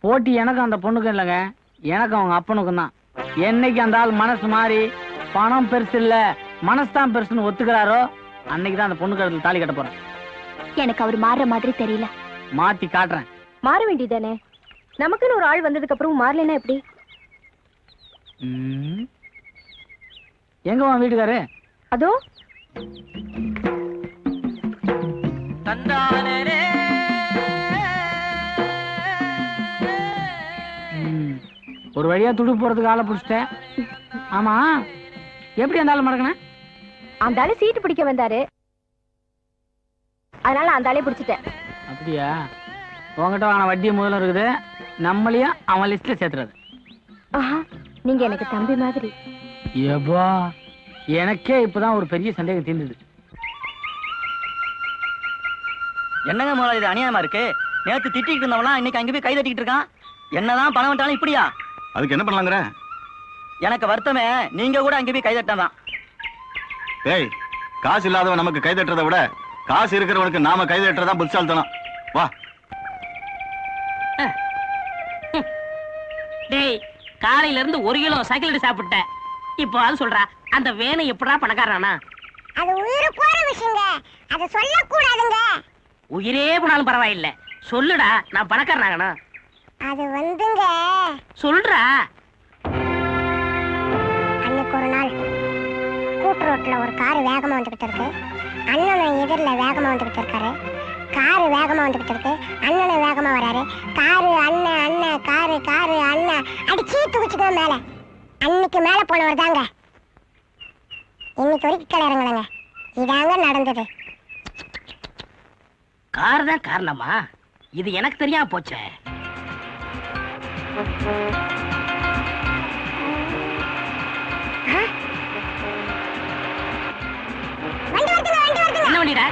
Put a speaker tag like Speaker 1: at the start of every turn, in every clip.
Speaker 1: போட்டி எனக்கும் அந்த பொண்ணுக்கும் இல்லைங்க, எனக்கும் அவங்க அப்பனுக்கும் தான். என்னைக்கு அந்த ஆள் மனசு மாறி பணம் பெருசு இல்ல மனசு தான் பெருசுன்னு ஒத்துக்கிறாரோ அன்னைக்குதான் அந்த பொண்ணு கழுத்துல தாலி கட்ட போறேன்.
Speaker 2: எனக்கு அவர் மாறுற மாதிரி தெரியல.
Speaker 1: மாத்தி காட்டுறேன்.
Speaker 2: மாற வேண்டியதானே? நமக்குன்னு ஒரு ஆள் வந்ததுக்கு அப்புறம் மாறலைன்னா எப்படி?
Speaker 1: எங்க உன் வீட்டுக்காரு?
Speaker 2: அதோ
Speaker 1: ஒரு வழியா துடு போறதுக்கு ஆளை புடிச்சிட்டேன். ஆமா, எப்படி அந்த ஆளு மடக்கின?
Speaker 2: அந்த ஆளு சீட்டு பிடிக்க வந்தாரு, அதனால அந்த ஆளே பிடிச்சிட்டேன்.
Speaker 1: அப்படியா? உங்ககிட்ட வாங்கின வட்டி முதல்ல இருக்குது, நம்மளையும் அவன் லிஸ்ட்ல சேர்த்துறது.
Speaker 2: நீங்க எனக்கு தம்பி மாதிரி.
Speaker 1: ஏப்பா, எனக்கே இப்பதான் ஒரு பெரிய சந்தேகம் தீர்ந்தது.
Speaker 3: என்னங்க முதல்ல இது அநியாயமா இருக்கு? நேத்து திட்டிட்டு இருந்தவனா இன்னைக்கு அங்க போய் கை தட்டிக்கிட்டு இருக்கான். என்னதான் பணம் விட்டாலும் இப்படியா?
Speaker 4: அதுக்கு என்ன பண்ணலாங்கிற?
Speaker 3: எனக்கு வருத்தமே நீங்க கூட அங்க போய் கை தட்டாதான்.
Speaker 4: ஏய், காசு இல்லாதவன் நமக்கு கை தட்டுறதை விட காசு இருக்கிறவனுக்கு நாம கை தட்டுறதா புத்திசாலித்தனம். வா.
Speaker 5: டேய், காலையில இருந்து 1 கிலோ சைக்கிள் சாப்பிட்டேன். இப்போ அது சொல்றா, அந்த வேனை எப்படா பணக்காரனா?
Speaker 6: அது உயிரை போற விஷயங்க, அத சொல்லக்கூடாதுங்க.
Speaker 5: உயிரே போனாலும் பரவாயில்ல, சொல்லுடா, நான் பணக்காரனாகனா?
Speaker 6: அது வந்துங்க,
Speaker 5: சொல்றா.
Speaker 6: அன்னைக்கு ஒரு நாள் கூட்டு ரோட்ல ஒரு கார் வேகமா வந்துகிட்டு இருக்கு. அண்ணனும் எதிரில் வேகமா வந்துகிட்டு இருக்காரு. காரு வேகமா வந்துகிட்டு இருக்கு, அண்ணனும் வேகமா வராரு. காரு அண்ணன் அண்ணன் காரு காரு அண்ணன் அடிச்சு தூக்கிச்சுக்கோ மேல. அன்னைக்கு மேல போனவர் தாங்க இன்னைக்கு வரைக்கும் கிளறங்களங்க. இதாங்க நடந்தது.
Speaker 5: கார் தான் காரணமா? இது எனக்கு தெரியாம போச்சே. என்ன வண்டிடா?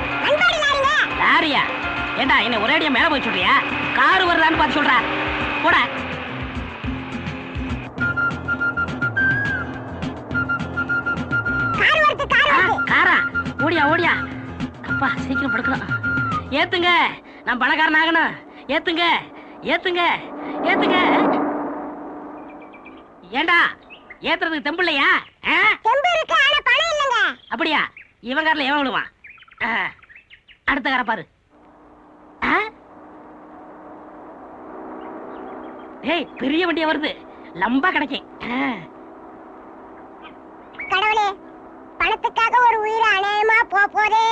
Speaker 5: லாரியா? ஏண்டா என்ன ஒரே அடியா மேல போய் சொல்றியா? கார் வருதான்னு பார்த்து சொல்றா. போடா. காரா? ஓடியா ஓடியா. அப்பா சீக்கிரம் படுக்கலாம். ஏத்துங்க, நான் பணக்காரன் ஆகணும். ஏத்துங்க ஏத்துங்க ஏத்துங்க. ஏண்டா ஏத்துறதுக்கு தெம்பு இல்லையா? அப்படியா? இவன் காரில் எவன் விடுவான்? அடுத்த காரை பாரு. ஏய், பெரிய வண்டியா வருது, லம்பா கிடைக்கும்.
Speaker 6: கடவுளே, பணத்துக்காக ஒரு உயிரை அநியாயமா போதே.